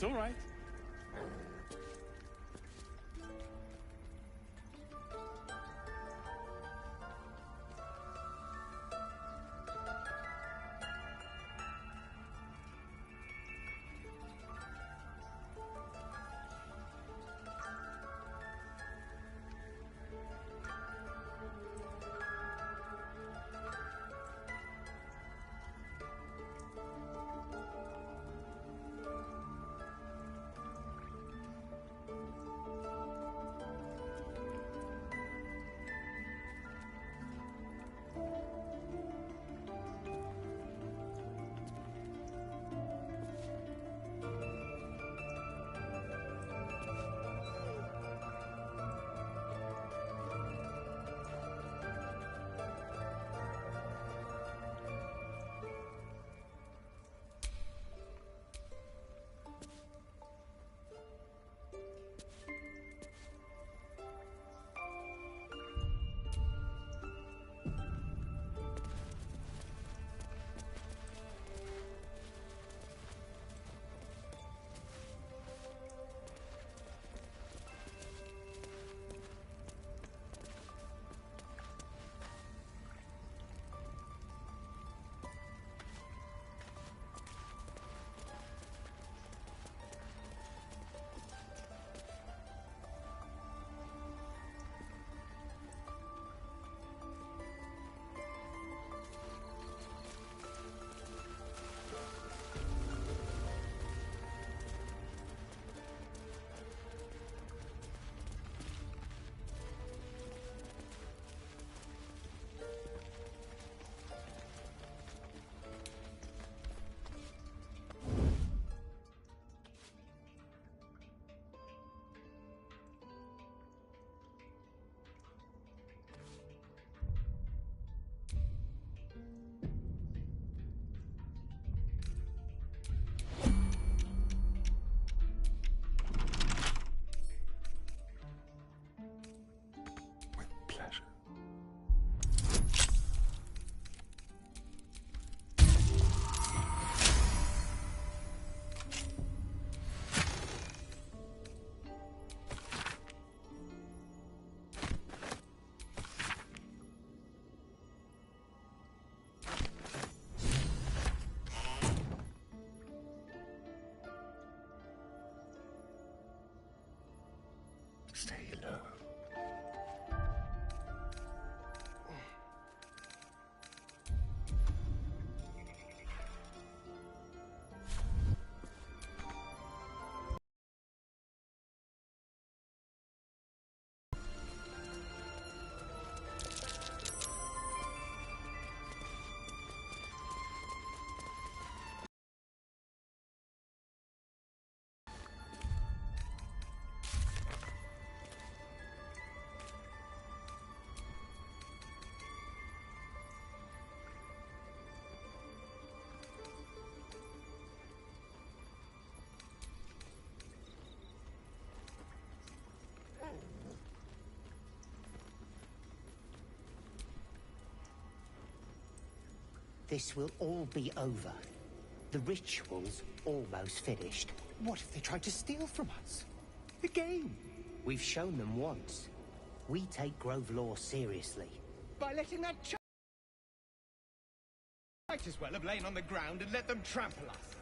It's all right. Stay low. This will all be over. The ritual's almost finished. What if they tried to steal from us? Again? We've shown them once. We take Grove law seriously. By letting that might as well have lain on the ground and let them trample us.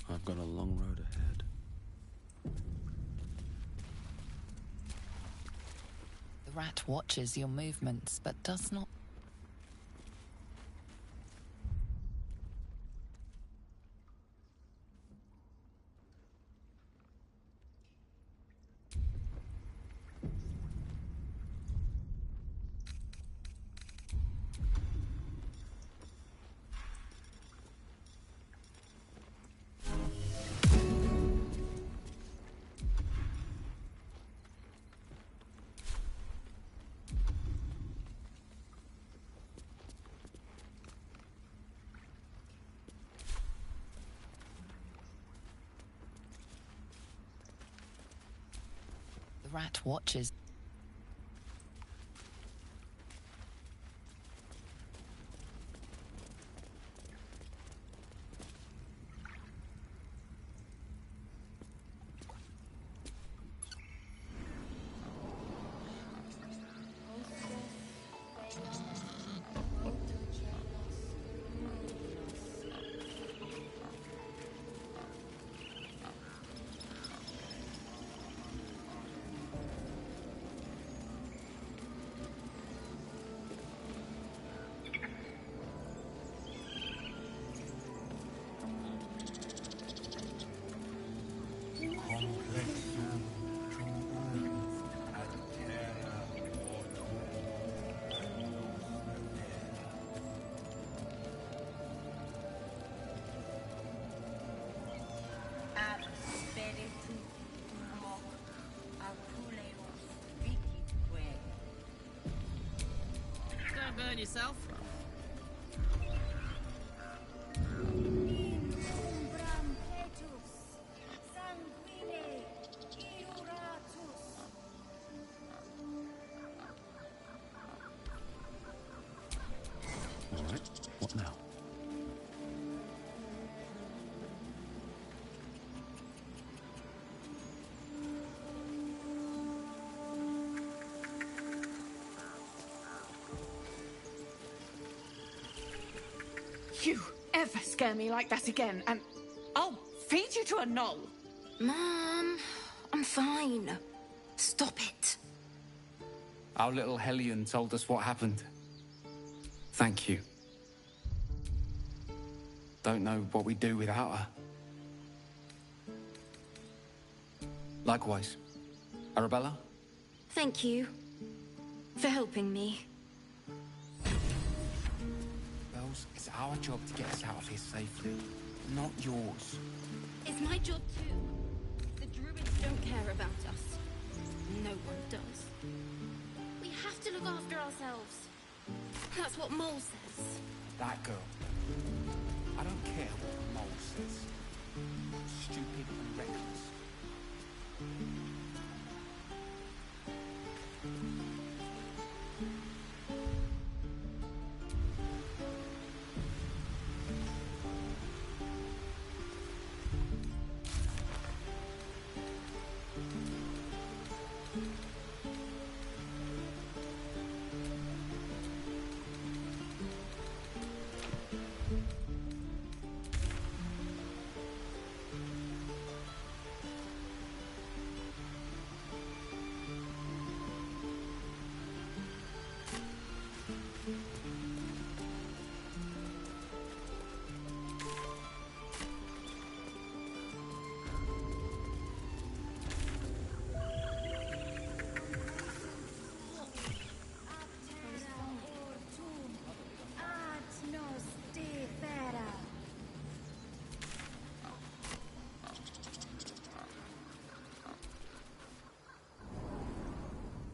I've got a long road ahead. The rat watches your movements, but does not. rat watches. Don't burn yourself. All right, what now? You ever scare me like that again, and I'll feed you to a knoll. Mom, I'm fine. Stop it. Our little Hellion told us what happened. Thank you. Don't know what we'd do without her. Likewise. Arabella? Thank you for helping me. Bells, it's our job to get us out of here safely, not yours. It's my job too. The druids don't care about us. No one does. We have to look after ourselves. That's what Mole says. That girl. I don't care what the mole says. Stupid and reckless.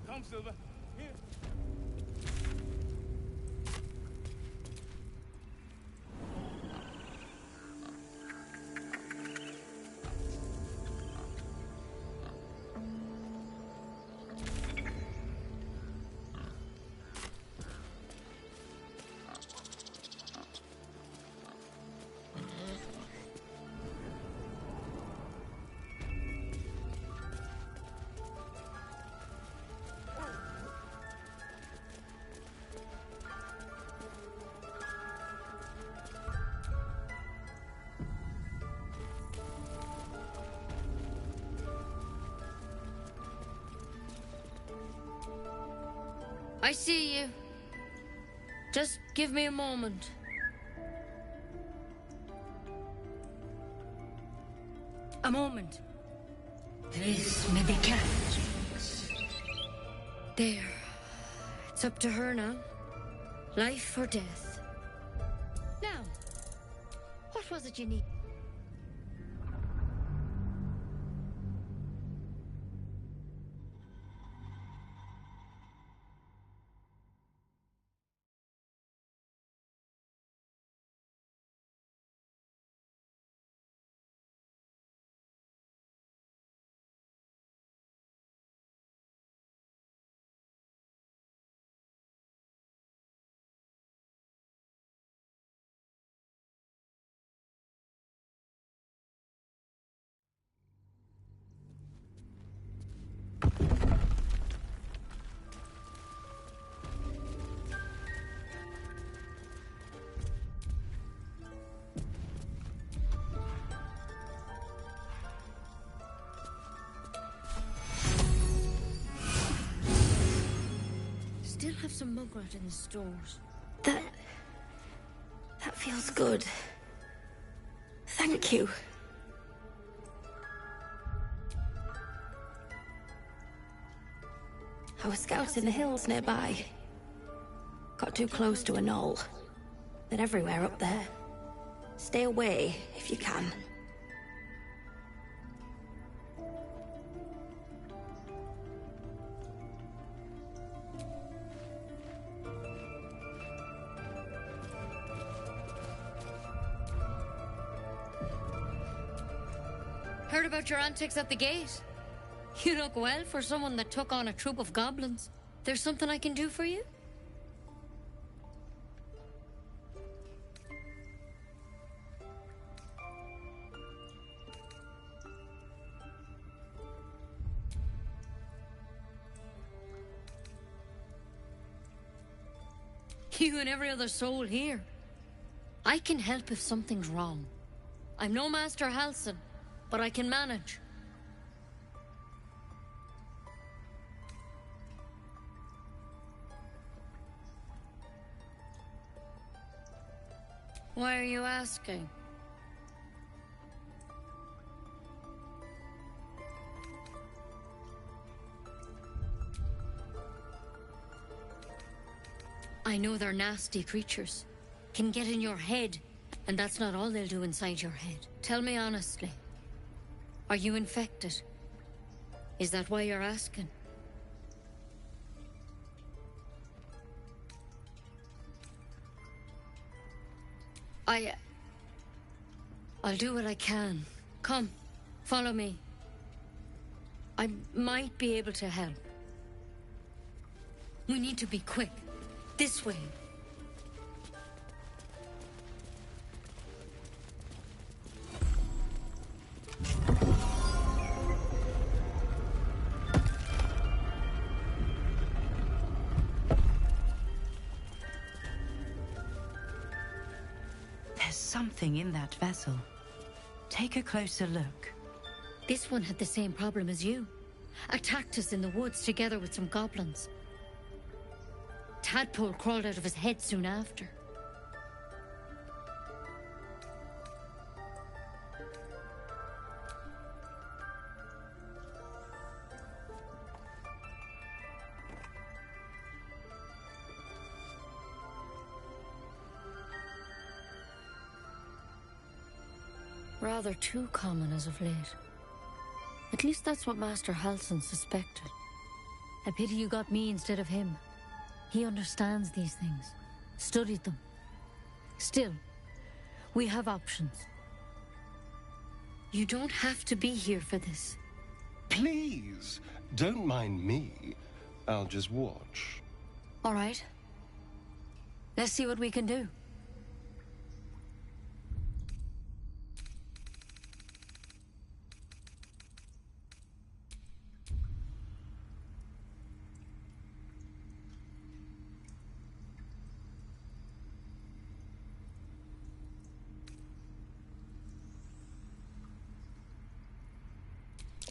Come, Silver. Here. I see you. Just give me a moment. A moment. This may be kept. There. It's up to her now. Life or death. Now, what was it you need? still have some mugwort in the stores. That feels good. Thank you. I was scouting the hills nearby. Got too close to a knoll. They're everywhere up there. Stay away if you can. Heard about your antics at the gate. You look well for someone that took on a troop of goblins. There's something I can do for you? You and every other soul here. I can help if something's wrong. I'm no Master Halsin, but I can manage. Why are you asking? I know they're nasty creatures. Can get in your head, and that's not all they'll do inside your head. Tell me honestly. Are you infected? Is that why you're asking? I'll do what I can. Come, follow me. I might be able to help. We need to be quick. This way. There's something in that vessel. Take a closer look. This one had the same problem as you. Attacked us in the woods together with some goblins. Tadpole crawled out of his head soon after. Rather too common as of late. At least that's what Master Halsin suspected. A pity you got me instead of him. He understands these things, studied them. Still, we have options. You don't have to be here for this. Please, don't mind me. I'll just watch. All right. Let's see what we can do.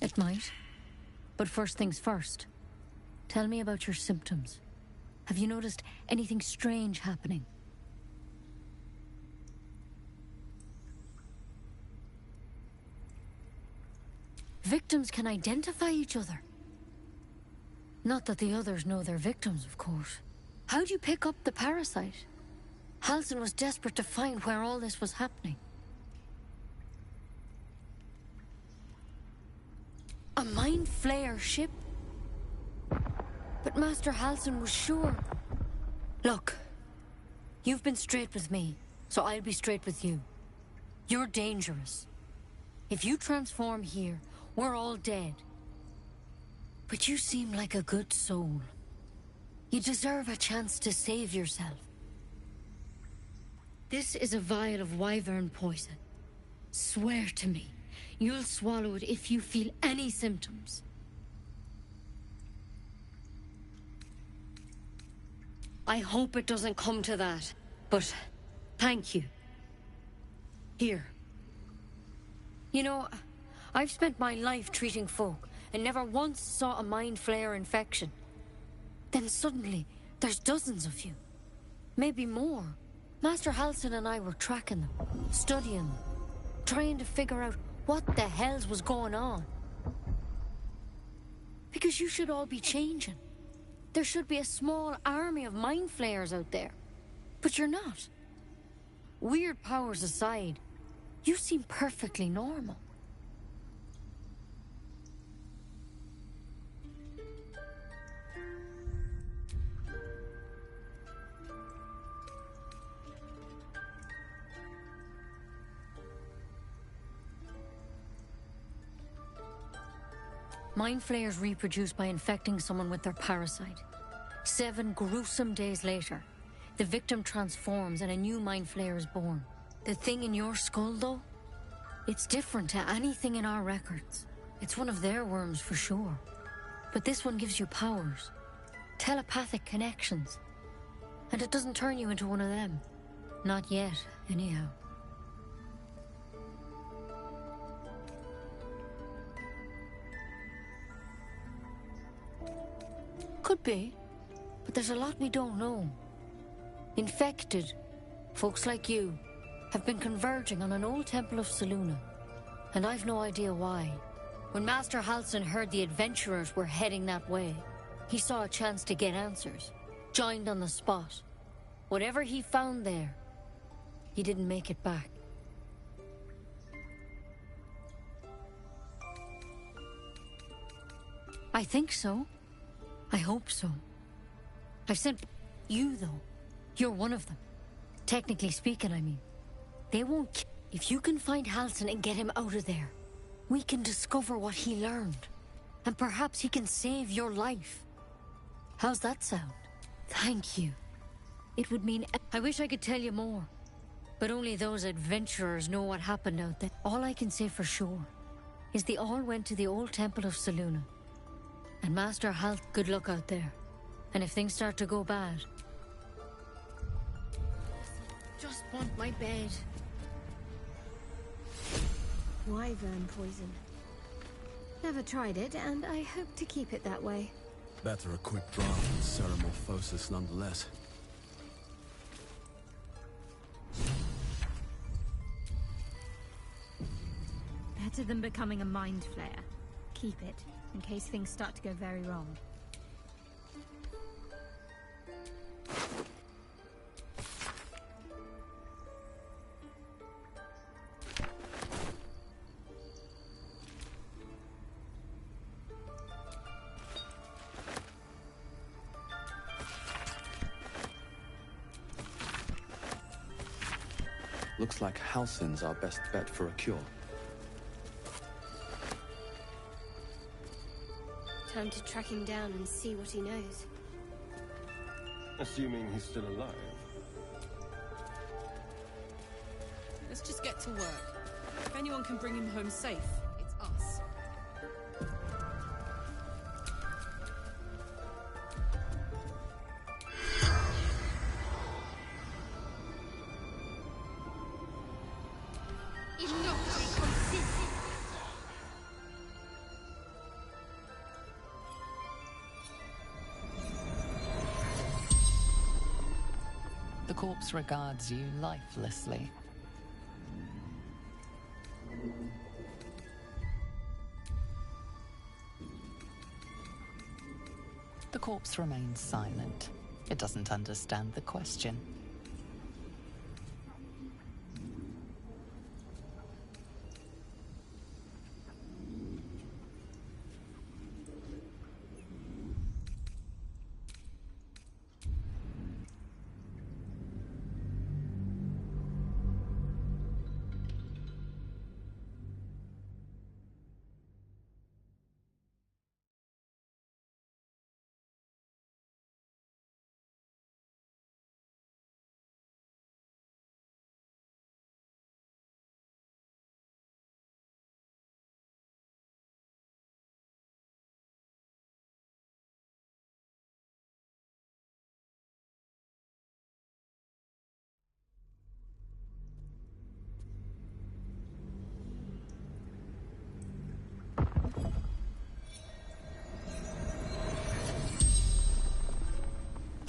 It might. But first things first. Tell me about your symptoms. Have you noticed anything strange happening? Victims can identify each other. Not that the others know they're victims, of course. How'd you pick up the parasite? Halsin was desperate to find where all this was happening. A mind flayer ship? But Master Halsin was sure. Look, you've been straight with me, so I'll be straight with you. You're dangerous. If you transform here, we're all dead. But you seem like a good soul. You deserve a chance to save yourself. This is a vial of wyvern poison. Swear to me. You'll swallow it if you feel any symptoms. I hope it doesn't come to that, but thank you. Here. You know, I've spent my life treating folk and never once saw a mind flayer infection. Then suddenly, There's dozens of you. Maybe more. Master Halsin and I were tracking them, studying them, trying to figure out what the hells was going on. Because you should all be changing. There should be a small army of mind flayers out there. But you're not. Weird powers aside, you seem perfectly normal. Mind flayers reproduce by infecting someone with their parasite. 7 gruesome days later, the victim transforms and a new mind flayer is born. The thing in your skull, though, it's different to anything in our records. It's one of their worms for sure. But this one gives you powers, telepathic connections. And it doesn't turn you into one of them. Not yet, anyhow. Could be, but there's a lot we don't know. Infected, folks like you, have been converging on an old temple of Selûne, and I've no idea why. When Master Halsin heard the adventurers were heading that way, he saw a chance to get answers, joined on the spot. Whatever he found there, he didn't make it back. I think so. I hope so. I've sent you, though. You're one of them. Technically speaking, I mean. They won't if you can find Halsin and get him out of there, we can discover what he learned. And perhaps he can save your life. How's that sound? Thank you. It would mean... I wish I could tell you more. But only those adventurers know what happened out there. All I can say for sure is they all went to the old temple of Selûne. And Master Halt, good luck out there. And if things start to go bad... Just want my bed. Wyvern poison. Never tried it, and I hope to keep it that way. Better a quick draft than ceramorphosis nonetheless. Better than becoming a mind flayer. Keep it, in case things start to go very wrong. Looks like Halsin's our best bet for a cure. Time to track him down and see what he knows. Assuming he's still alive. Let's just get to work. If anyone can bring him home safe, it's us. The corpse regards you lifelessly. The corpse remains silent. It doesn't understand the question.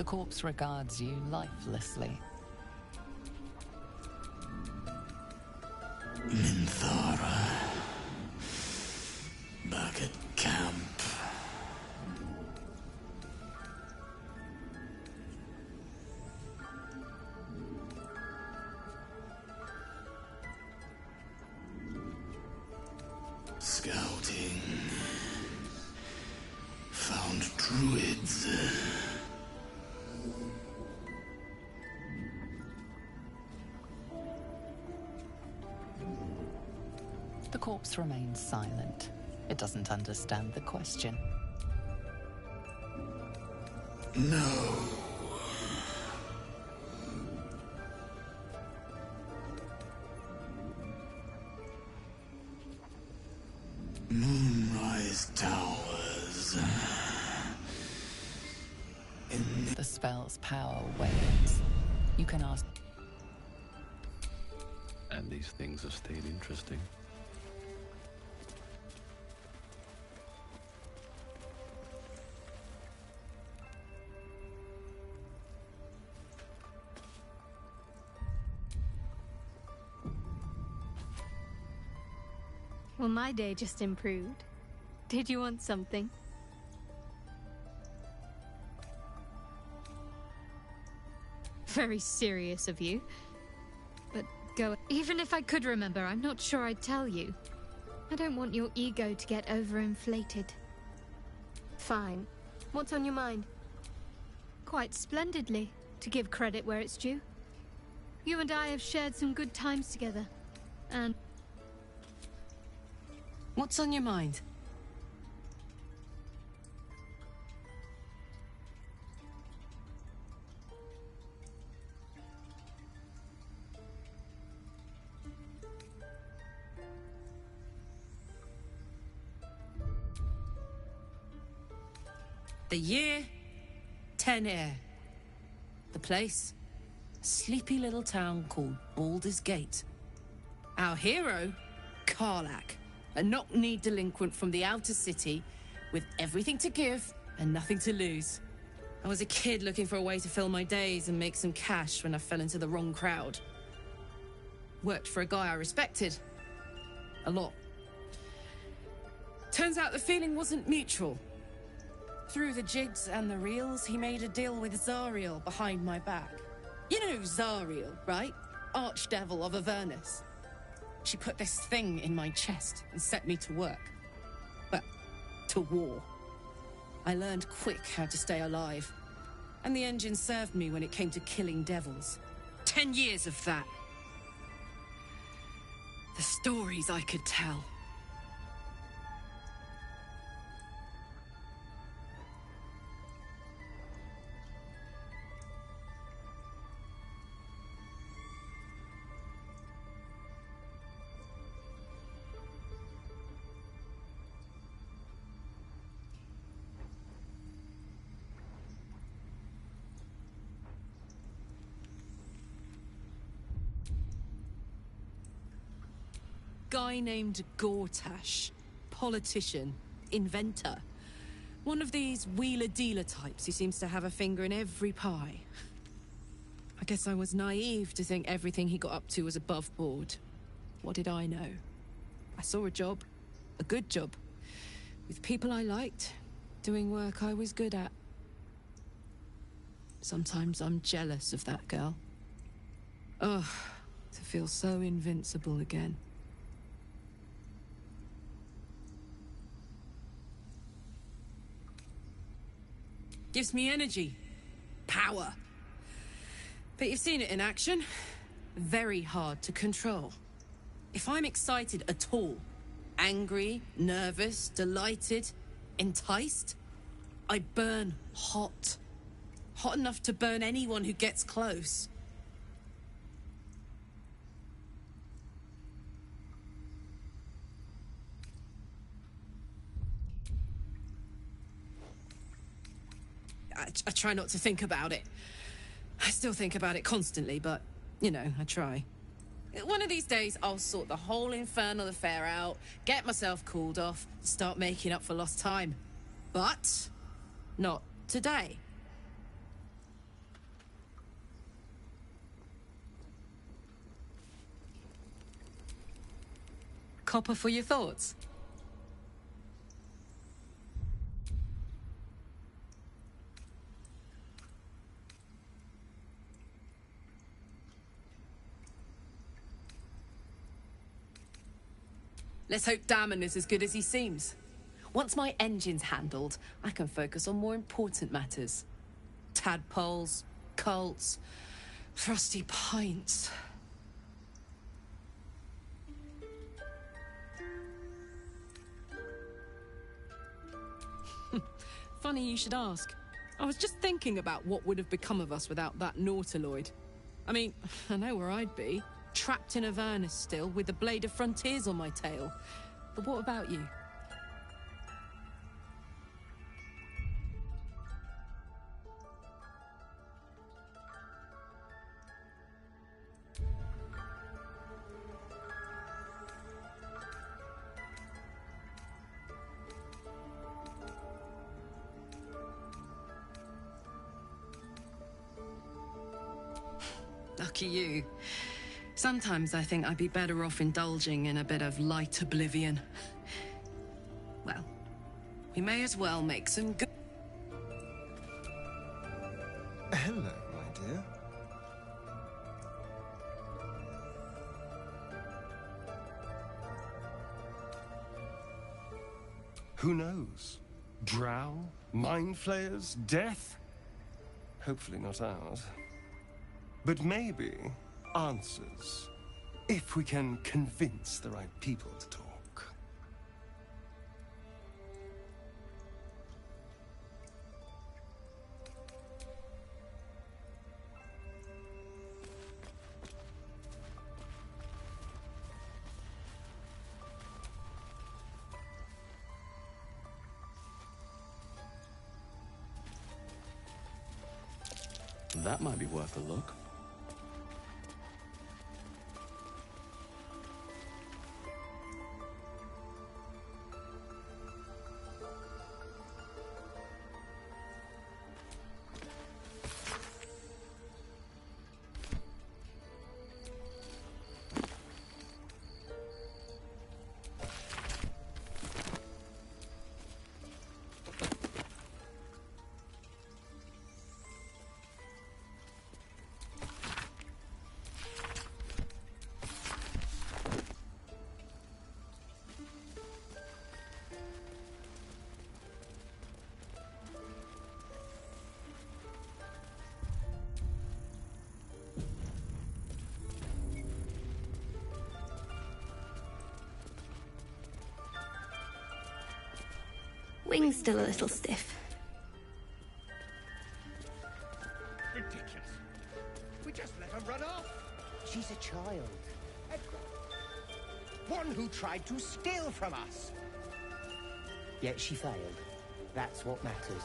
The corpse regards you lifelessly. Minthara. Back at camp. Scouting. Found druids. The corpse remains silent. It doesn't understand the question. No. Moonrise Towers. The spell's power wanes. You can ask. And these things have stayed interesting. Well, my day just improved. Did you want something? Very serious of you. But go. Even if I could remember, I'm not sure I'd tell you. I don't want your ego to get overinflated. Fine. What's on your mind? Quite splendidly, to give credit where it's due. You and I have shared some good times together. And... What's on your mind? The year, 10 Air. The place, a sleepy little town called Baldur's Gate. Our hero, Karlach, a knock-knee delinquent from the outer city with everything to give and nothing to lose. I was a kid looking for a way to fill my days and make some cash when I fell into the wrong crowd. Worked for a guy I respected. A lot. Turns out the feeling wasn't mutual. Through the jigs and the reels, he made a deal with Zariel behind my back. You know Zariel, right? Archdevil of Avernus. She put this thing in my chest and set me to work. Well, to war. I learned quick how to stay alive. And the engine served me when it came to killing devils. 10 years of that. The stories I could tell. Guy named Gortash. Politician. Inventor. One of these wheeler-dealer types who seems to have a finger in every pie. I guess I was naive to think everything he got up to was above board. What did I know? I saw a job. A good job. With people I liked. Doing work I was good at. Sometimes I'm jealous of that girl. Ugh, to feel so invincible again. Gives me energy. Power. But you've seen it in action. Very hard to control. If I'm excited at all, angry, nervous, delighted, enticed, I burn hot. Hot enough to burn anyone who gets close. I try not to think about it. I still think about it constantly, but, you know, I try. One of these days, I'll sort the whole infernal affair out, get myself cooled off, start making up for lost time. But not today. copper for your thoughts? Let's hope Damon is as good as he seems. Once my engine's handled, I can focus on more important matters. Tadpoles, cults, frosty pints. Funny you should ask. I was just thinking about what would have become of us without that Nautiloid. I mean, I know where I'd be. Trapped in Avernus still, with the Blade of Frontiers on my tail. But what about you? Lucky you. Sometimes I think I'd be better off indulging in a bit of light oblivion. Well, we may as well make some good... Hello, my dear. Who knows? Drow? Mind flayers? Death? Hopefully not ours. But maybe answers, if we can convince the right people to talk. That might be worth a look. Wing's still a little stiff. Ridiculous. We just let her run off. She's a child. One who tried to steal from us. Yet she failed. That's what matters.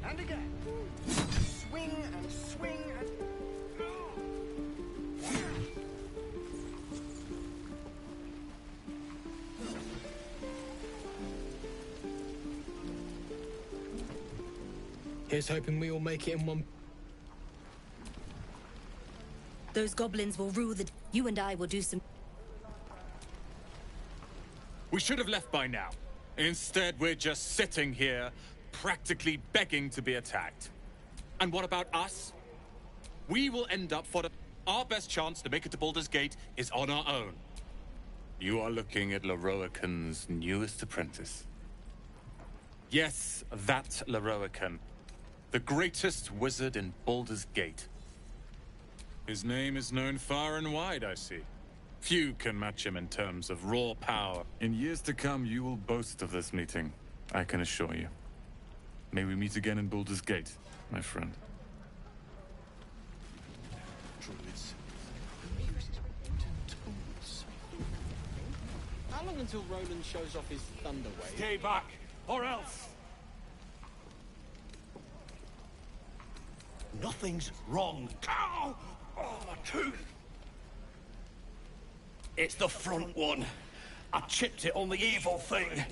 And again. Swing and swing and... Here's hoping we all make it in one. Those goblins will rule the... You and I will do some... We should have left by now. Instead, we're just sitting here, practically begging to be attacked. And what about us? We will end up for our best chance to make it to Baldur's Gate is on our own. You are looking at Leroican's newest apprentice. Yes, that Leroican. The greatest wizard in Baldur's Gate. His name is known far and wide, I see. Few can match him in terms of raw power. In years to come, you will boast of this meeting, I can assure you. May we meet again in Baldur's Gate, my friend. Druids. Tools. How long until Roland shows off his thunder wave? Stay back, or else! Nothing's wrong. Ow! Oh, my tooth! It's the front one. I chipped it on the evil thing.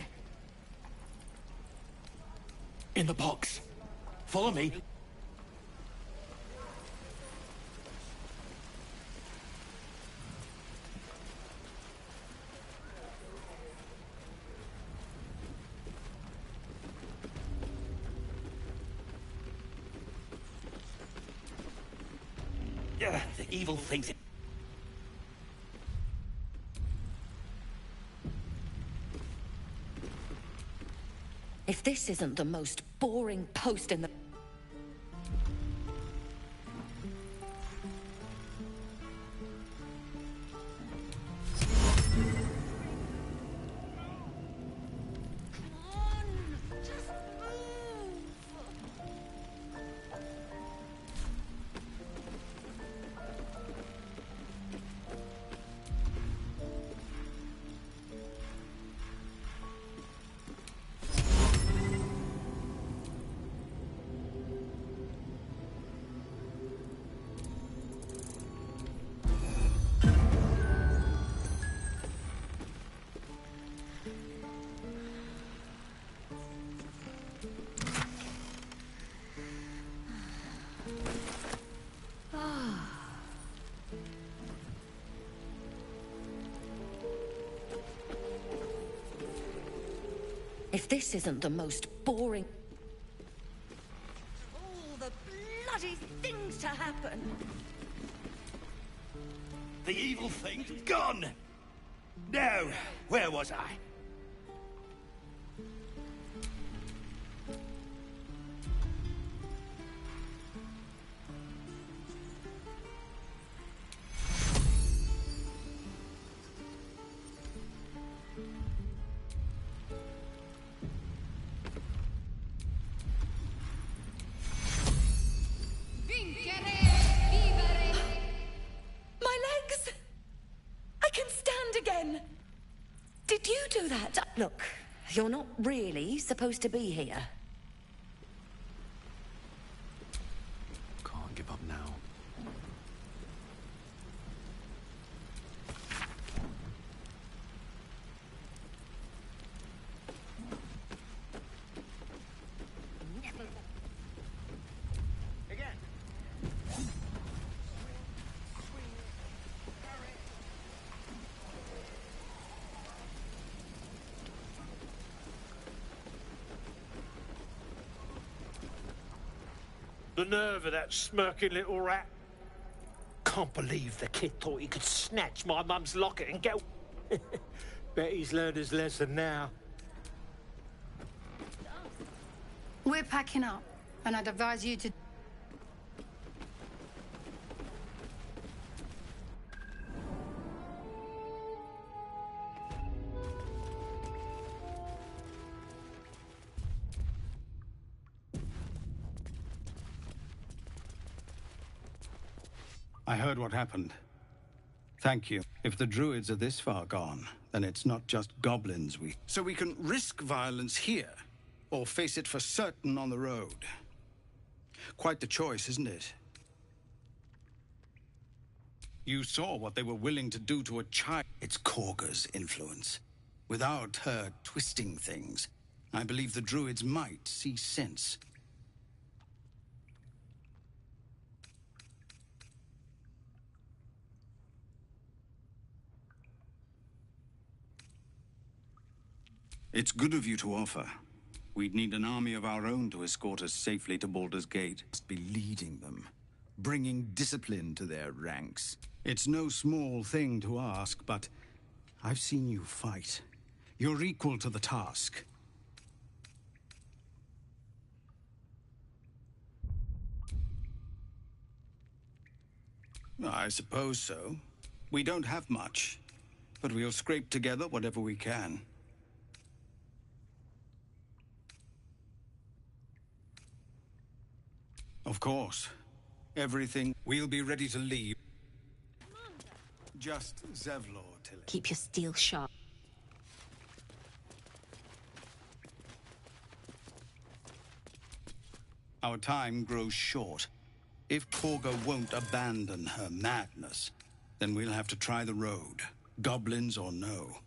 In the box. Follow me. Yeah, the evil thing's... If this isn't the most boring post in the... If this isn't the most boring... All the bloody things to happen! The evil thing's gone! Now, where was I? My legs! I can stand again! Did you do that? Look, you're not really supposed to be here. Can't give up now. The nerve of that smirking little rat. Can't believe the kid thought he could snatch my mum's locket and go. Bet he's learned his lesson now. We're packing up, and I'd advise you to... I heard what happened. Thank you. If the druids are this far gone, then it's not just goblins we... So we can risk violence here, or face it for certain on the road. Quite the choice, isn't it? You saw what they were willing to do to a child. It's Korga's influence. Without her twisting things, I believe the druids might see sense. It's good of you to offer. We'd need an army of our own to escort us safely to Baldur's Gate. Must be leading them, bringing discipline to their ranks. It's no small thing to ask, but I've seen you fight. You're equal to the task. I suppose so. We don't have much, but we'll scrape together whatever we can. Of course. Everything. We'll be ready to leave. Just Zevlor till it. Keep your steel sharp. Our time grows short. If Korga won't abandon her madness, then we'll have to try the road. Goblins or no.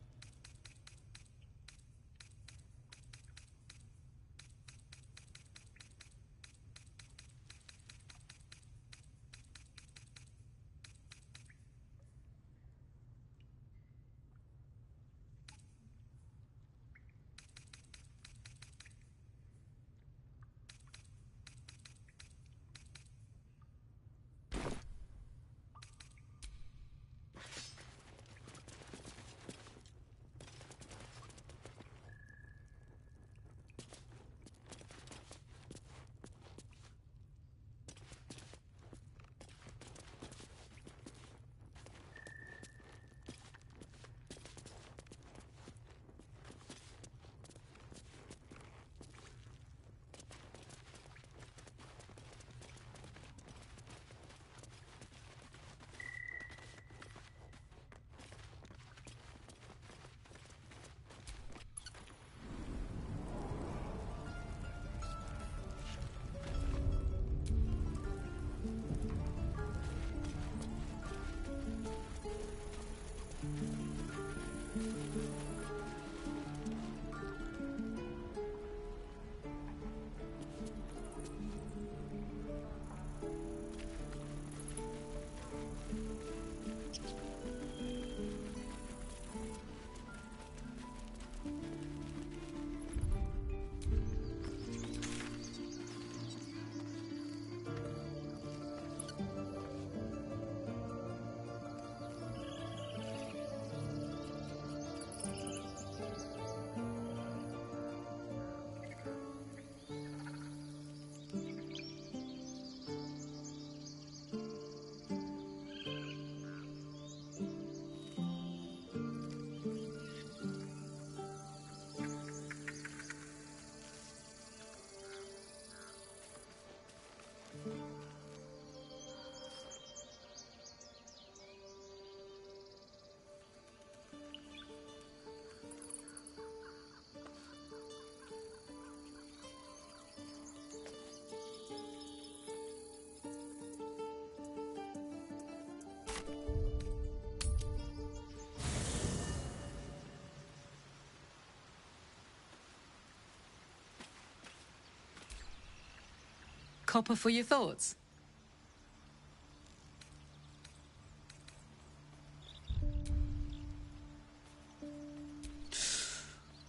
Copper for your thoughts?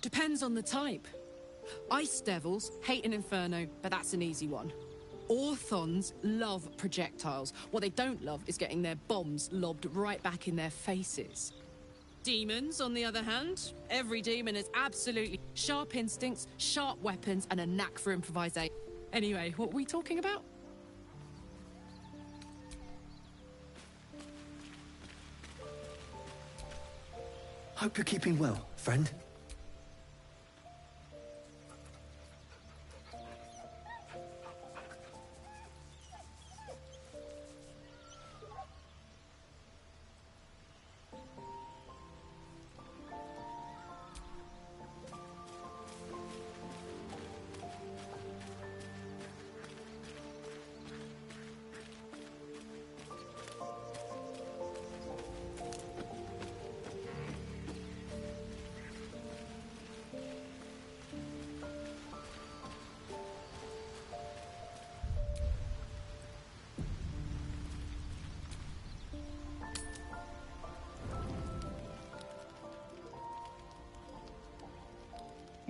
Depends on the type. Ice devils hate an inferno, but that's an easy one. Orthons love projectiles. What they don't love is getting their bombs lobbed right back in their faces. Demons, on the other hand, every demon has absolutely sharp instincts, sharp weapons, and a knack for improvisation. Anyway, what were we talking about? Hope you're keeping well, friend.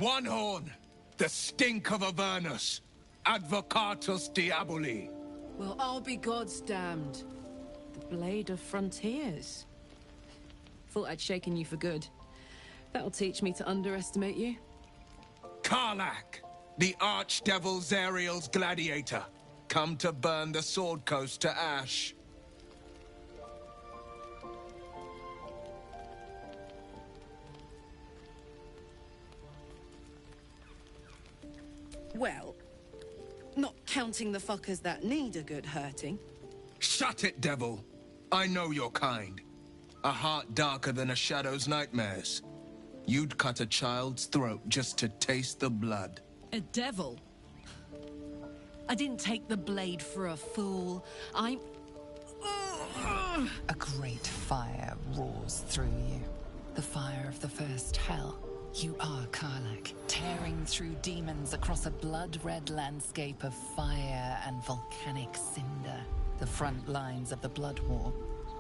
One horn, the stink of Avernus, Advocatus Diaboli. Well, I'll be God's damned. The Blade of Frontiers. Thought I'd shaken you for good. That'll teach me to underestimate you. Karlach, the Archdevil Zariel's gladiator, come to burn the Sword Coast to ash. Well, not counting the fuckers that need a good hurting. Shut it, devil. I know your kind. A heart darker than a shadow's nightmares. You'd cut a child's throat just to taste the blood. A devil? I didn't take the blade for a fool. I'm... A great fire roars through you. The fire of the first hell. You are Karlach, tearing through demons across a blood-red landscape of fire and volcanic cinder. The front lines of the Blood War.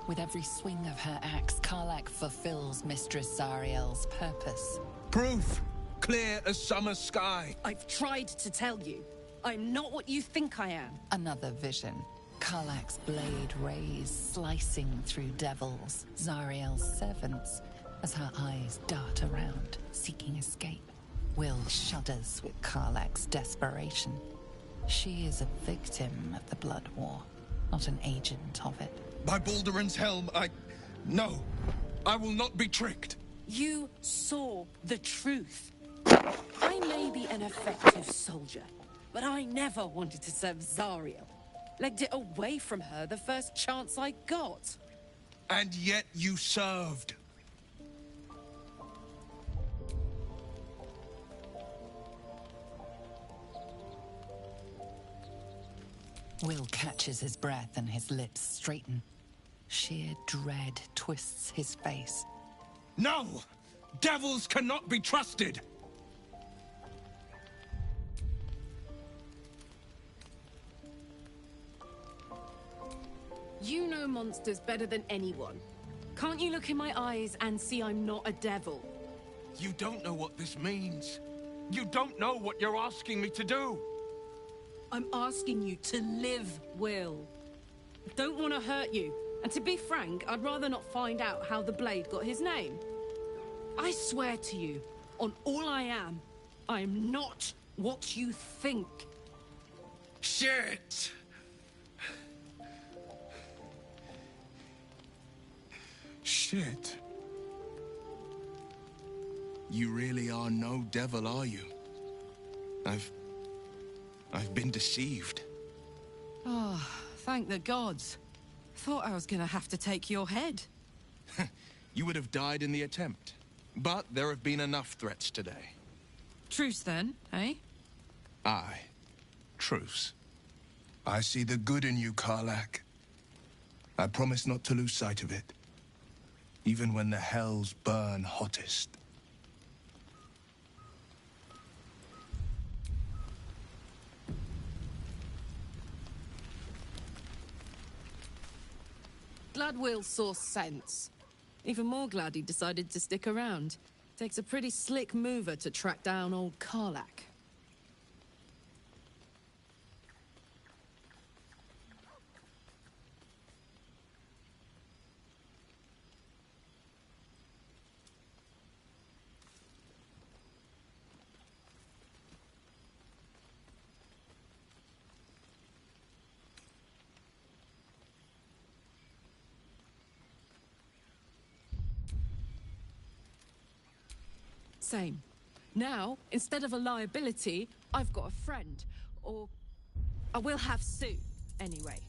With every swing of her axe, Karlach fulfills Mistress Zariel's purpose. Proof! Clear as summer sky. I've tried to tell you. I'm not what you think I am. Another vision. Karlach's blade rays slicing through devils, Zariel's servants, as her eyes dart around, seeking escape. Will shudders with Karlach's desperation. She is a victim of the Blood War, not an agent of it. By Balduran's helm, No! I will not be tricked! You saw the truth. I may be an effective soldier, but I never wanted to serve Zariel. Legged it away from her the first chance I got. And yet you served. Will catches his breath and his lips straighten. Sheer dread twists his face. No! Devils cannot be trusted! You know monsters better than anyone. Can't you look in my eyes and see I'm not a devil? You don't know what this means. You don't know what you're asking me to do. I'm asking you to live, Will. I don't want to hurt you. And to be frank, I'd rather not find out how the Blade got his name. I swear to you, on all I am not what you think. Shit! Shit. You really are no devil, are you? I've been deceived. Oh, thank the gods. Thought I was gonna have to take your head. You would have died in the attempt. But there have been enough threats today. Truce then, eh? Aye. Truce. I see the good in you, Karlach. I promise not to lose sight of it. Even when the hells burn hottest. Glad Will saw sense. Even more glad he decided to stick around. Takes a pretty slick mover to track down old Karlach. Same. Now, instead of a liability, I've got a friend. Or I will have Sue, anyway.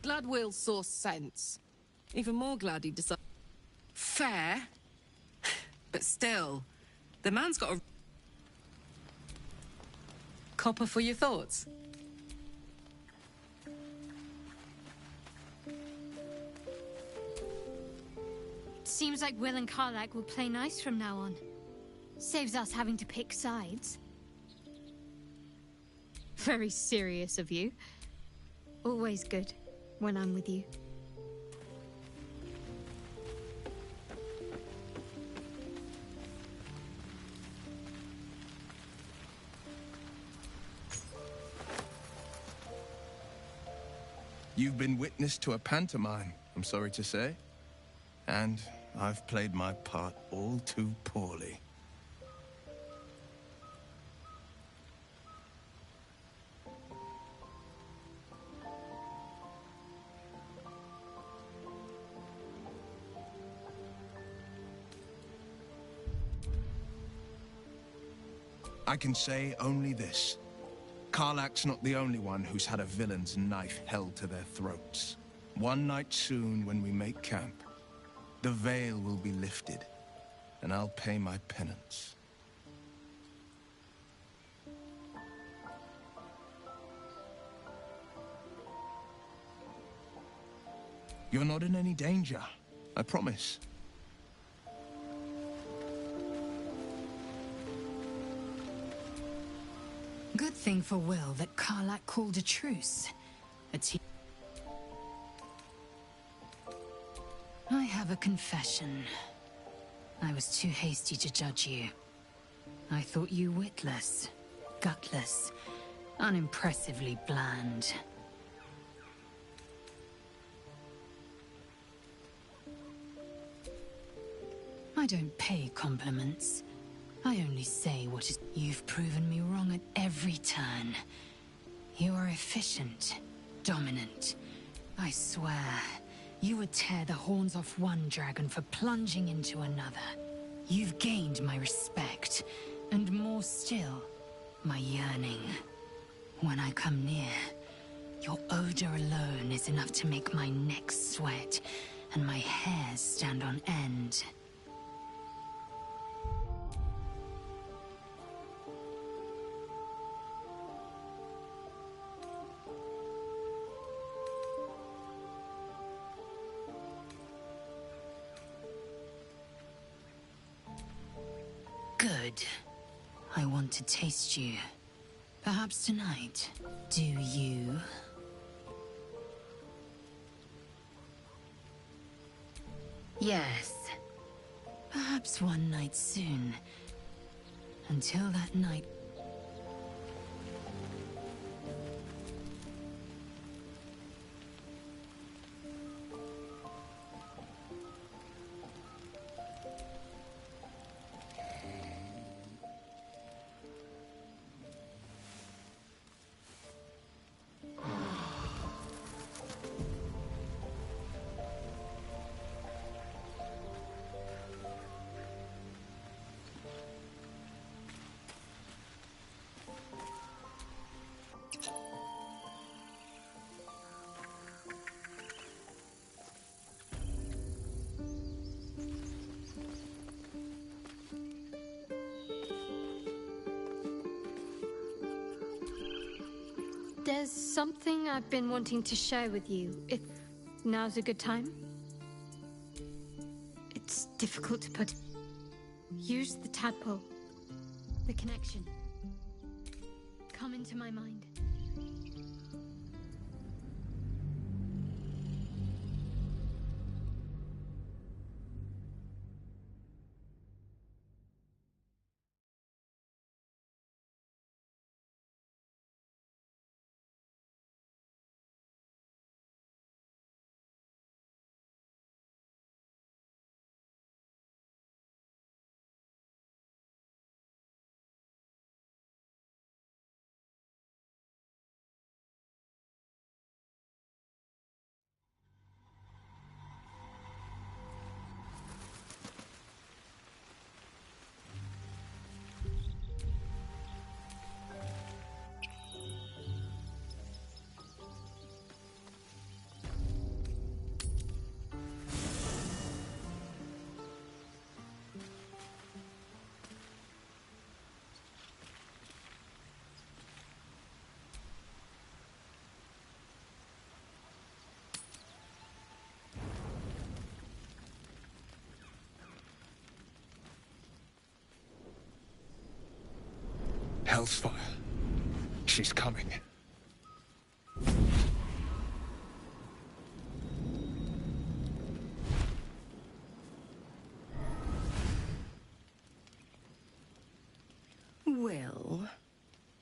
Glad Will saw sense. Even more glad he decided. Fair. But still, the man's got a... Copper for your thoughts? Seems like Will and Karlach will play nice from now on. Saves us having to pick sides. Very serious of you. Always good when I'm with you. You've been witness to a pantomime, I'm sorry to say. And I've played my part all too poorly. I can say only this. Karlach's not the only one who's had a villain's knife held to their throats. One night soon, when we make camp, the veil will be lifted, and I'll pay my penance. You're not in any danger, I promise. Good thing for Will that Karlach called a truce. I have a confession. I was too hasty to judge you. I thought you witless, gutless, unimpressively bland. I don't pay compliments. I only say what is... You've proven me wrong at every turn. You are efficient, dominant. I swear, you would tear the horns off one dragon for plunging into another. You've gained my respect, and more still, my yearning. When I come near, your odor alone is enough to make my neck sweat, and my hairs stand on end. Good. I want to taste you. Perhaps tonight. Do you? Yes. Perhaps one night soon. Until that night... There's something I've been wanting to share with you, if now's a good time. It's difficult to put... Use the tadpole. The connection. Come into my mind. Hellsfire. She's coming. Will,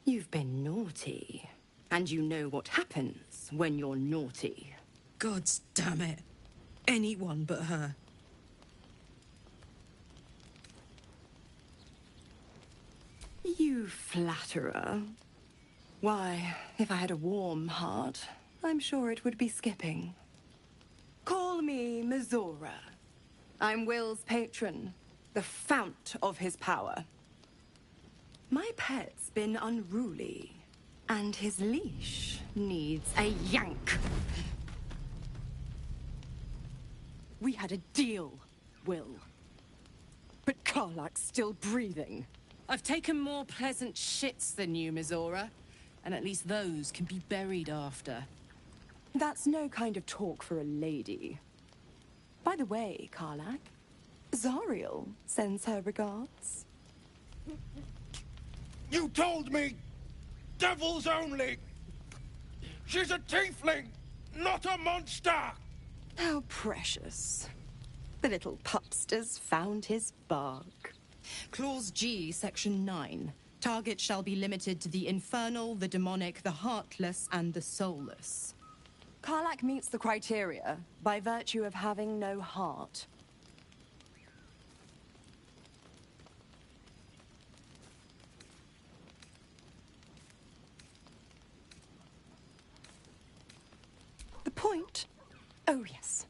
you've been naughty. And you know what happens when you're naughty. Gods damn it. Anyone but her. You flatterer. Why, if I had a warm heart, I'm sure it would be skipping. Call me Mizora. I'm Will's patron, the fount of his power. My pet's been unruly, and his leash needs a yank. We had a deal, Will. But Karlak's still breathing. I've taken more pleasant shits than you, Mizora. And at least those can be buried after. That's no kind of talk for a lady. By the way, Karlak, Zariel sends her regards. You told me! Devils only! She's a tiefling, not a monster! How precious. The little pupster's found his bark. Clause G, Section 9. Target shall be limited to the infernal, the demonic, the heartless, and the soulless. Karlak meets the criteria by virtue of having no heart. The point? Oh, yes.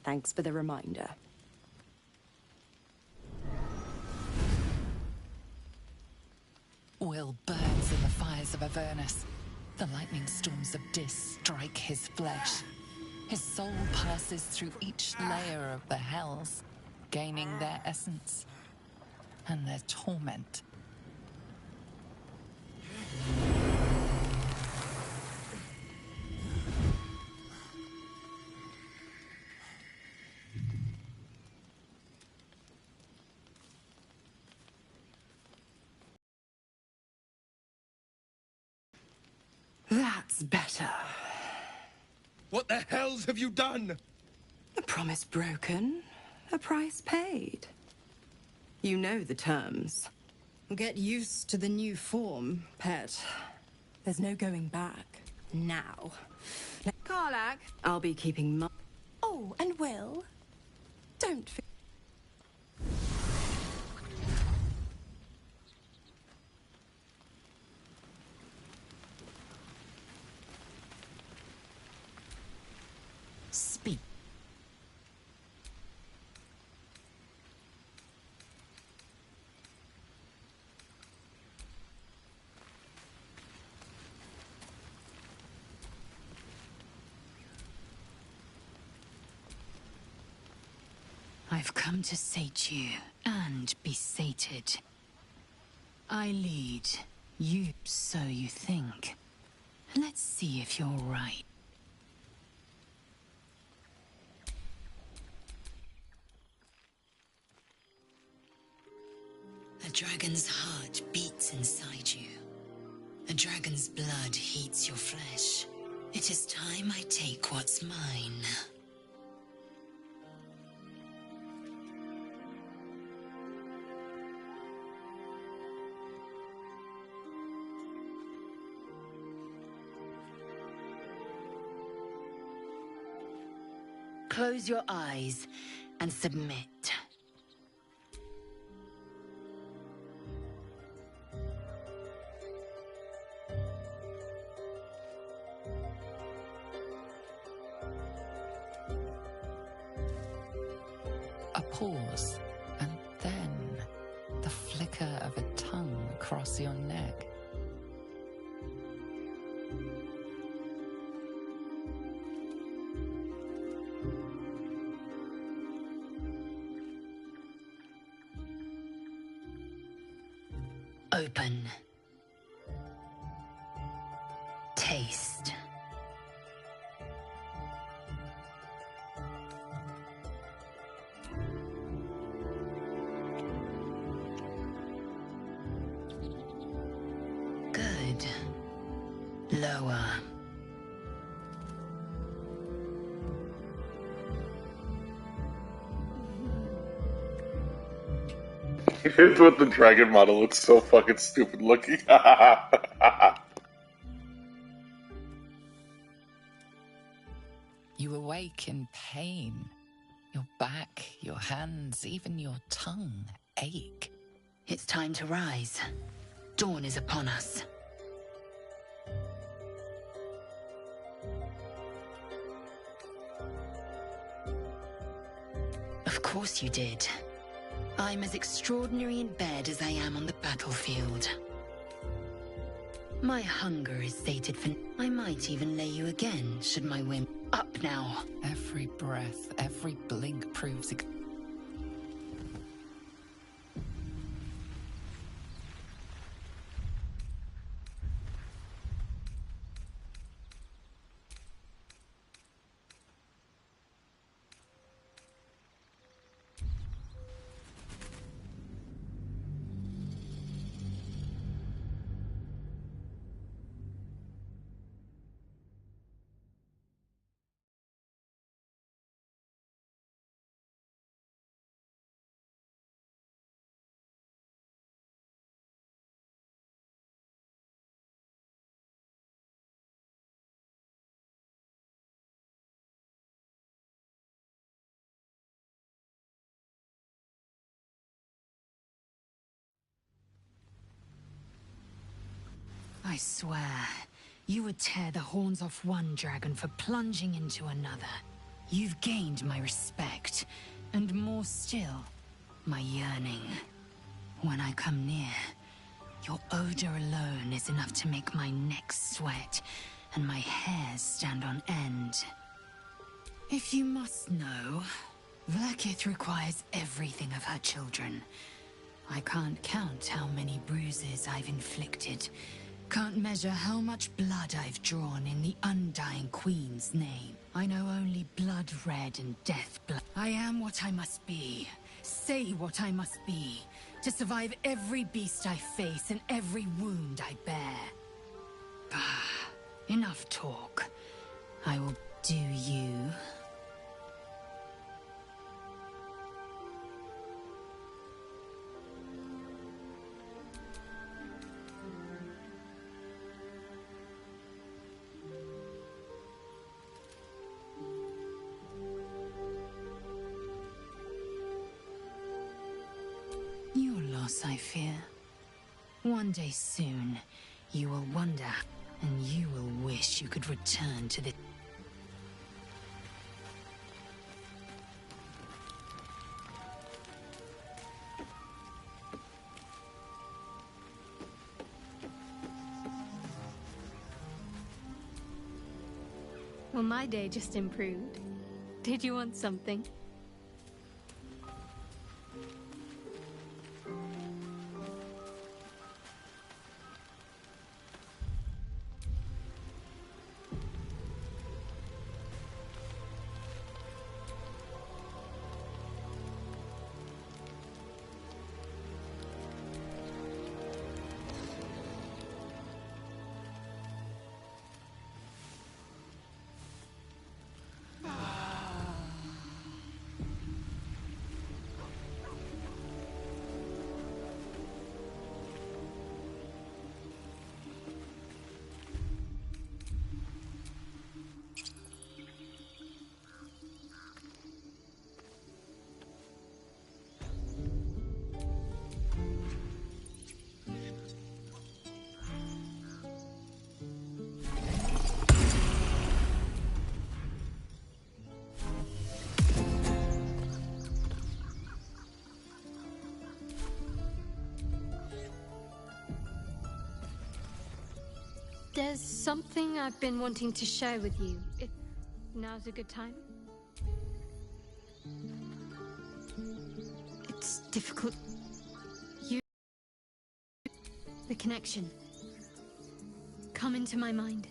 Thanks for the reminder. Will burns in the fires of Avernus. The lightning storms of Dis strike his flesh. His soul passes through each layer of the hells, gaining their essence and their torment. That's better. What the hells have you done? A promise broken, a price paid. You know the terms. Get used to the new form, pet. There's no going back. Now. Karlak, I'll be keeping my... Oh, and Will, don't forget. Speak. I've come to sate you, and be sated. I lead, you so you think. Let's see if you're right. A dragon's heart beats inside you. A dragon's blood heats your flesh. It is time I take what's mine. Close your eyes and submit. A pause, and then the flicker of a tongue across your neck. Open. Taste. Good. Lower. Here's what the dragon model looks so fucking stupid looking. weak in pain. Your back, your hands, even your tongue ache. It's time to rise. Dawn is upon us. Of course you did. I'm as extraordinary in bed as I am on the battlefield. My hunger is sated for... I might even lay you again, should my whim... Up now. Every breath, every blink proves... I swear, you would tear the horns off one dragon for plunging into another. You've gained my respect, and more still, my yearning. When I come near, your odor alone is enough to make my neck sweat and my hairs stand on end. If you must know, Vlakith requires everything of her children. I can't count how many bruises I've inflicted. Can't measure how much blood I've drawn in the undying Queen's name. I know only blood red and death blood. I am what I must be. Say what I must be. To survive every beast I face and every wound I bear. Enough talk. I will do you. Your loss, I fear. One day soon, you will wonder, and you will wish you could return to the... Well, my day just improved. Did you want something? There's something I've been wanting to share with you. If now's a good time. It's difficult. The connection. Come into my mind.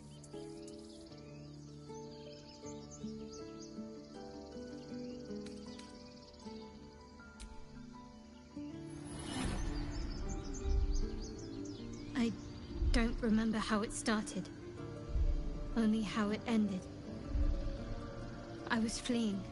I don't remember how it started. Only how it ended. I was fleeing.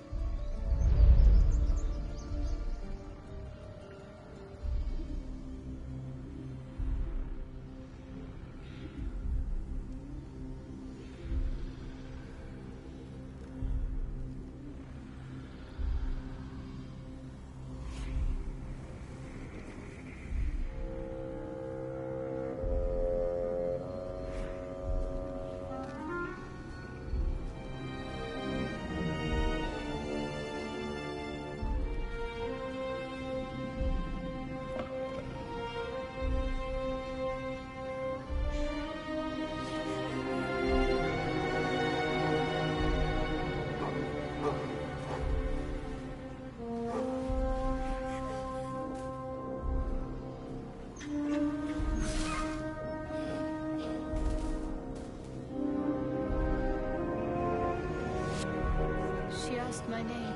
my name.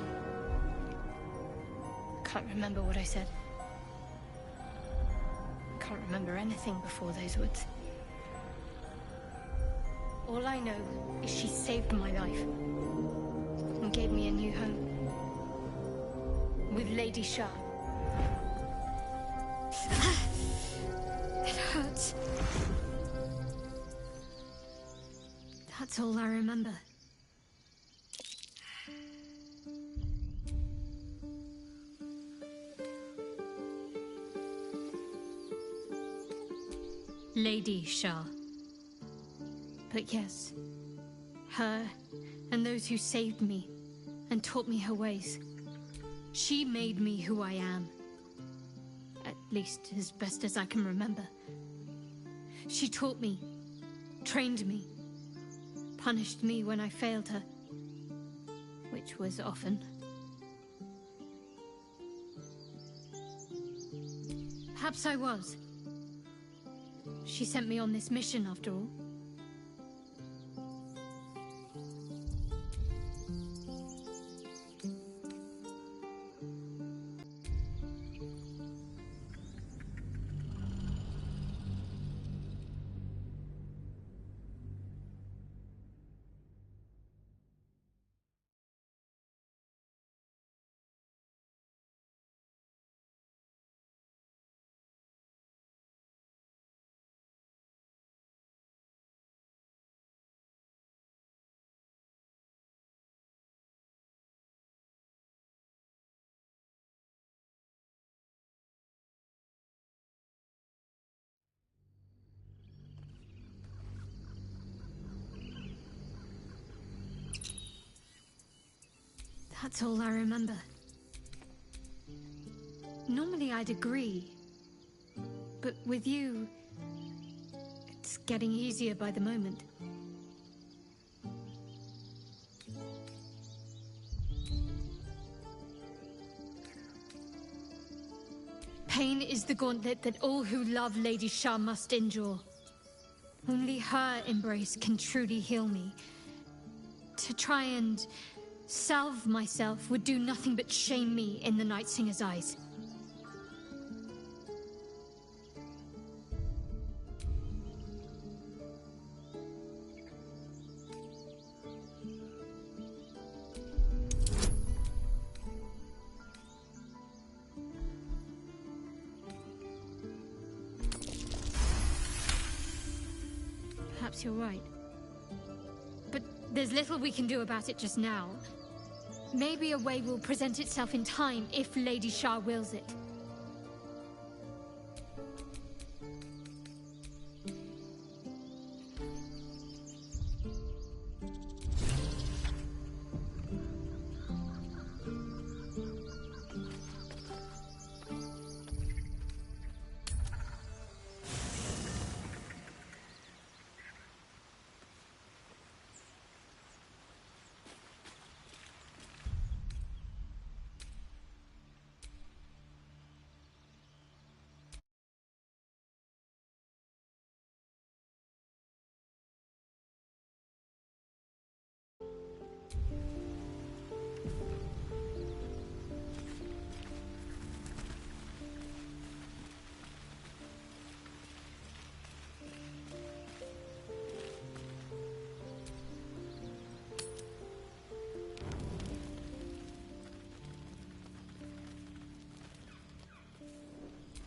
I can't remember what I said. I can't remember anything before those woods. All I know is she saved my life and gave me a new home with Lady Shah. It hurts. That's all I remember. Lady Shah. But yes, her and those who saved me and taught me her ways. She made me who I am. At least as best as I can remember. She taught me, trained me, punished me when I failed her, which was often. Perhaps I was. She sent me on this mission after all. That's all I remember. Normally I'd agree, but with you, it's getting easier by the moment. Pain is the gauntlet that all who love Lady Shah must endure. Only her embrace can truly heal me. To try and salve myself would do nothing but shame me in the Night Singer's eyes. Perhaps you're right. But there's little we can do about it just now. Maybe a way will present itself in time if Lady Shah wills it.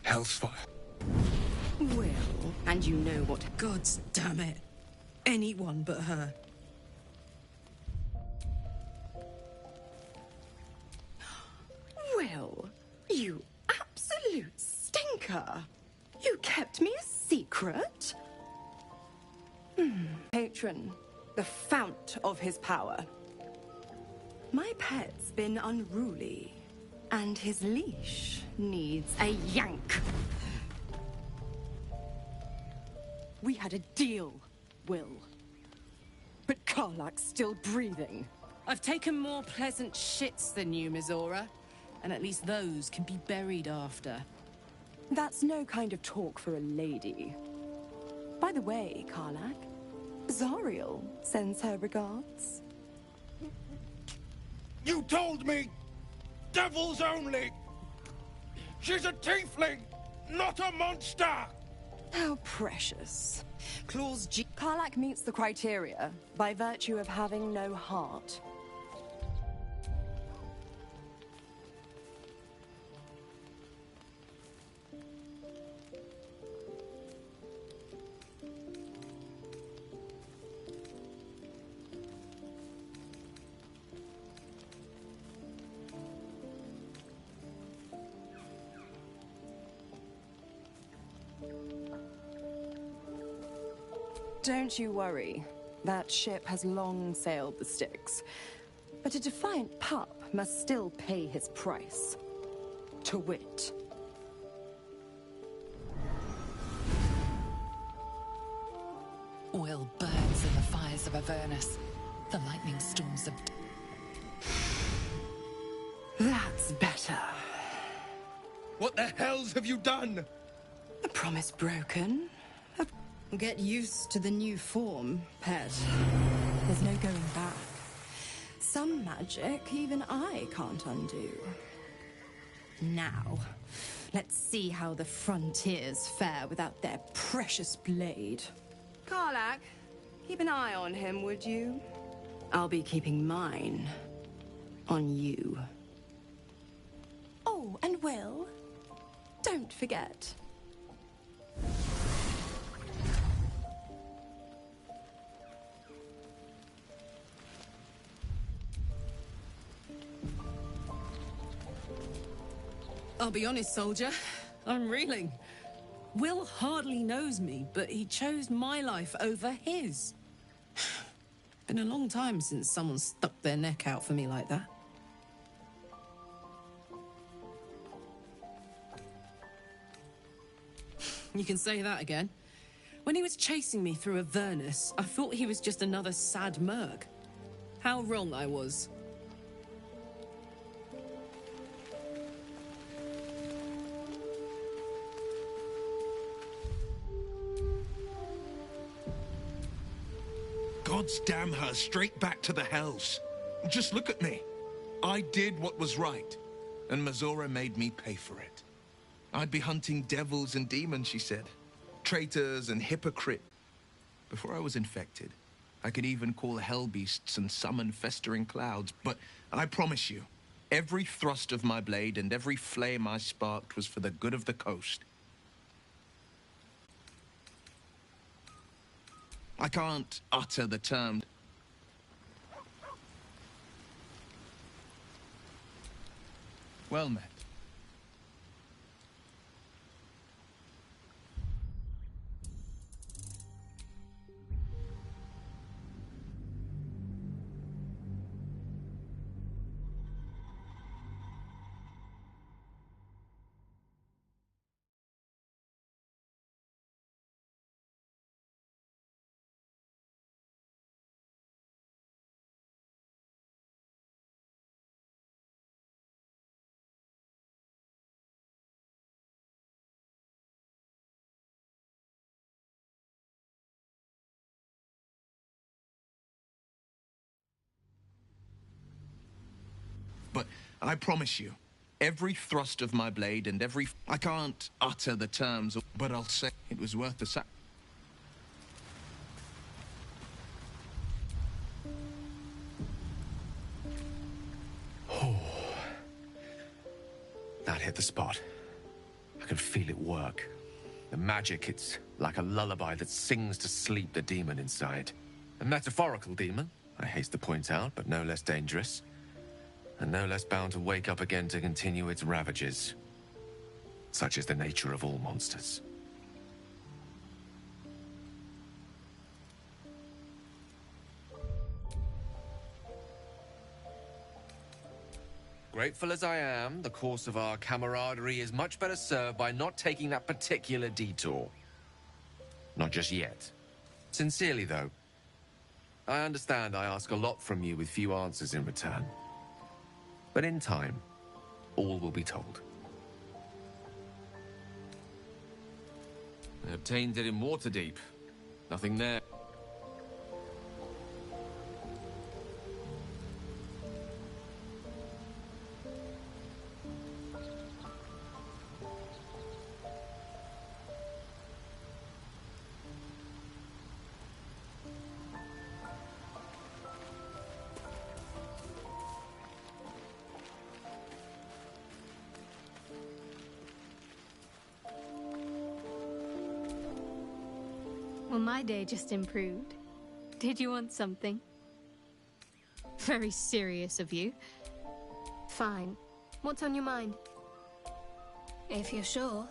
Hell's fire. Well, and you know what? Gods damn it. Anyone but her. Well, you absolute stinker. You kept me a secret? Patron, the fount of his power. My pet's been unruly, and his leash needs a yank. We had a deal, Will. But Karlak's still breathing. I've taken more pleasant shits than you, Mizora. And at least those can be buried after. That's no kind of talk for a lady. By the way, Karlak, Zariel sends her regards. You told me! Devils only! She's a tiefling, not a monster! How precious. Clause G. Karlak meets the criteria by virtue of having no heart. Don't you worry. That ship has long sailed the Styx. But a defiant pup must still pay his price. To wit. Oil burns in the fires of Avernus. The lightning storms of... That's better. What the hells have you done? A promise broken. Get used to the new form, pet. There's no going back. Some magic even I can't undo. Now, let's see how the frontiers fare without their precious blade. Karlak, keep an eye on him, would you? I'll be keeping mine on you. Oh, and Will, don't forget. I'll be honest, soldier. I'm reeling. Will hardly knows me, but he chose my life over his. Been a long time since someone stuck their neck out for me like that. You can say that again. When he was chasing me through Avernus, I thought he was just another sad merc. How wrong I was. Gods damn her, straight back to the hells. Just look at me. I did what was right, and Mazora made me pay for it. I'd be hunting devils and demons, she said. Traitors and hypocrite. Before I was infected, I could even call hell beasts and summon festering clouds, but I promise you, every thrust of my blade and every flame I sparked was for the good of the coast. I can't utter the term. Well met. But I promise you, every thrust of my blade and every... I can't utter the terms, but I'll say it was worth the sac... Oh. That hit the spot. I can feel it work. The magic, it's like a lullaby that sings to sleep the demon inside. A metaphorical demon, I haste to point out, but no less dangerous. And no less bound to wake up again to continue its ravages. Such is the nature of all monsters. Grateful as I am, the course of our camaraderie is much better served by not taking that particular detour. Not just yet. Sincerely, though. I understand I ask a lot from you with few answers in return. But in time, all will be told. I obtained it in Waterdeep. Nothing there. Well, my day just improved. Did you want something? Very serious of you. Fine. What's on your mind? If you're sure.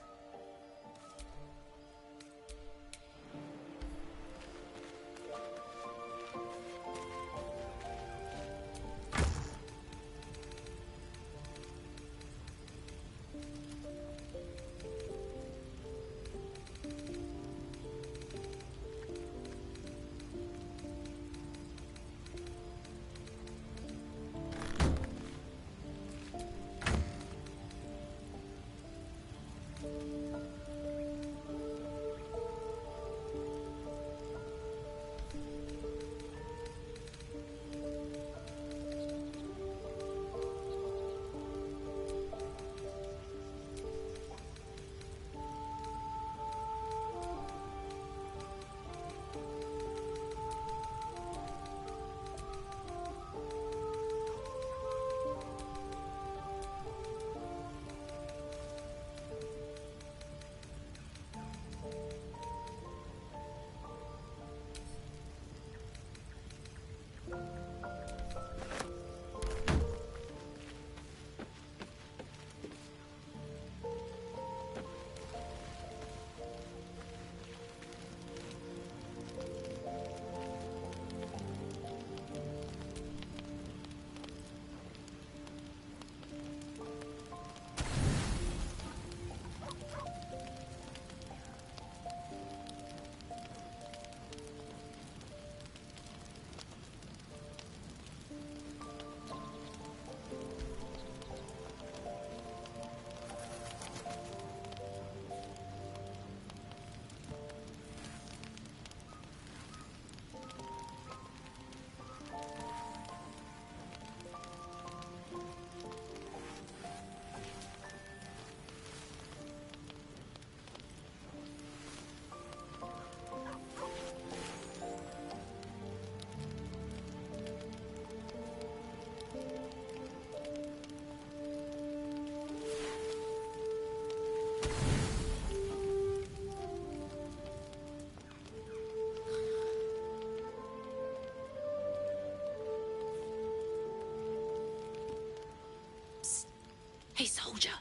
Hey, soldier.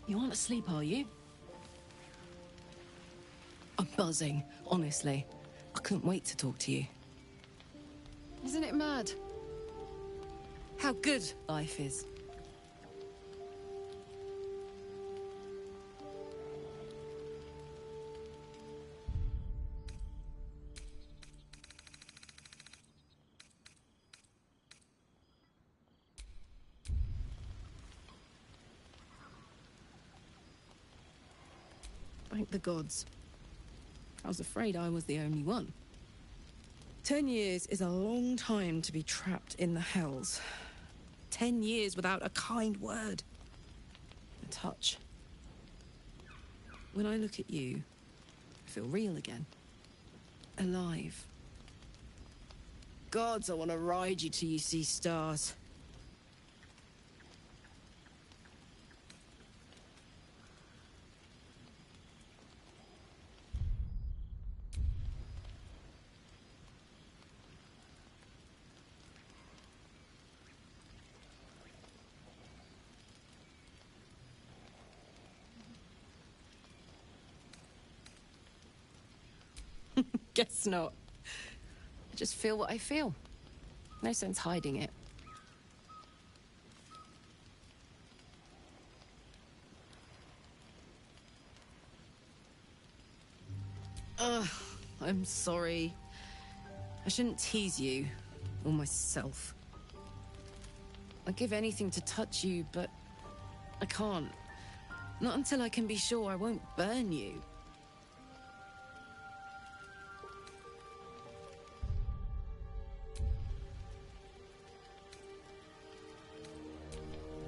You aren't asleep, are you? I'm buzzing, honestly. I couldn't wait to talk to you. Isn't it mad? How good life is. Thank the gods. I was afraid I was the only one. 10 years is a long time to be trapped in the hells. 10 years without a kind word. A touch. When I look at you, I feel real again. Alive. Gods, I want to ride you till you see stars. Guess not. I just feel what I feel. No sense hiding it. Ugh, I'm sorry. I shouldn't tease you, or myself. I'd give anything to touch you, but I can't. Not until I can be sure I won't burn you.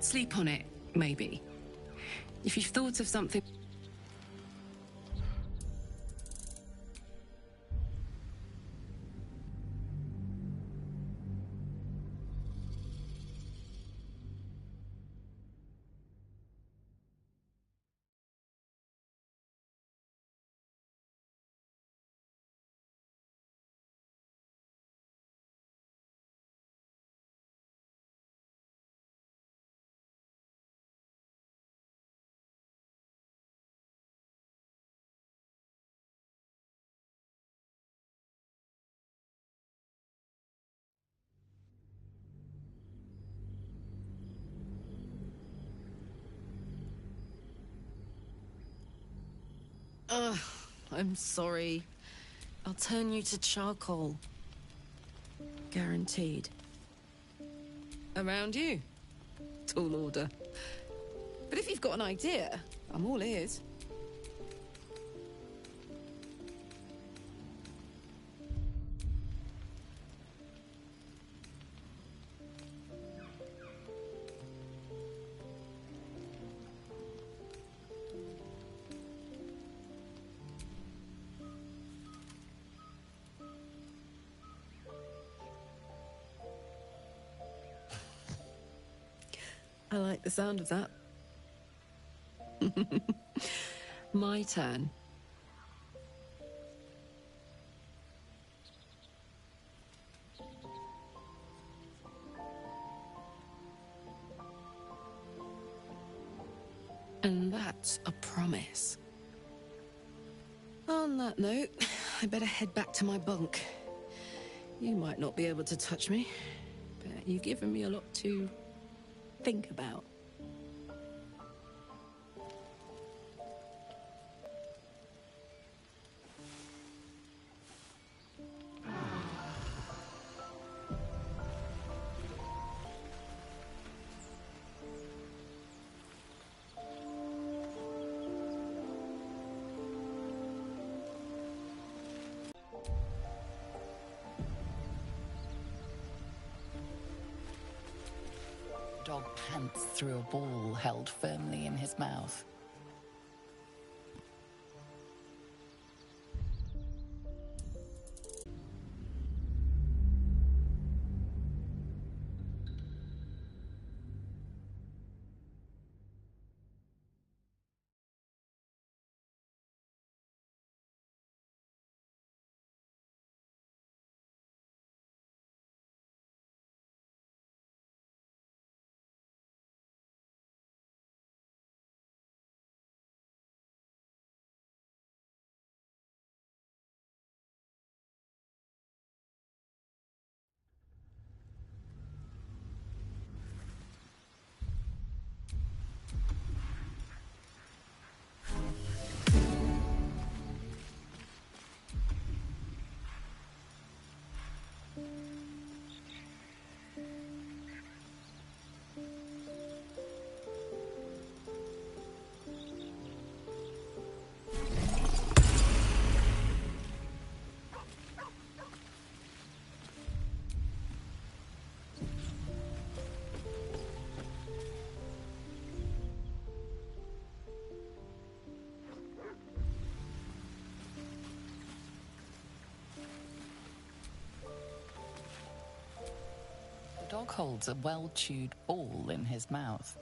Sleep on it, maybe. If you've thought of something... Ugh, I'm sorry. I'll turn you to charcoal. Guaranteed. Around you. Tall order. But if you've got an idea, I'm all ears. I like the sound of that. My turn. And that's a promise. On that note, I better head back to my bunk. You might not be able to touch me, but you've given me a lot to think about. Dog pants through a ball held firmly in his mouth. The dog holds a well-chewed ball in his mouth.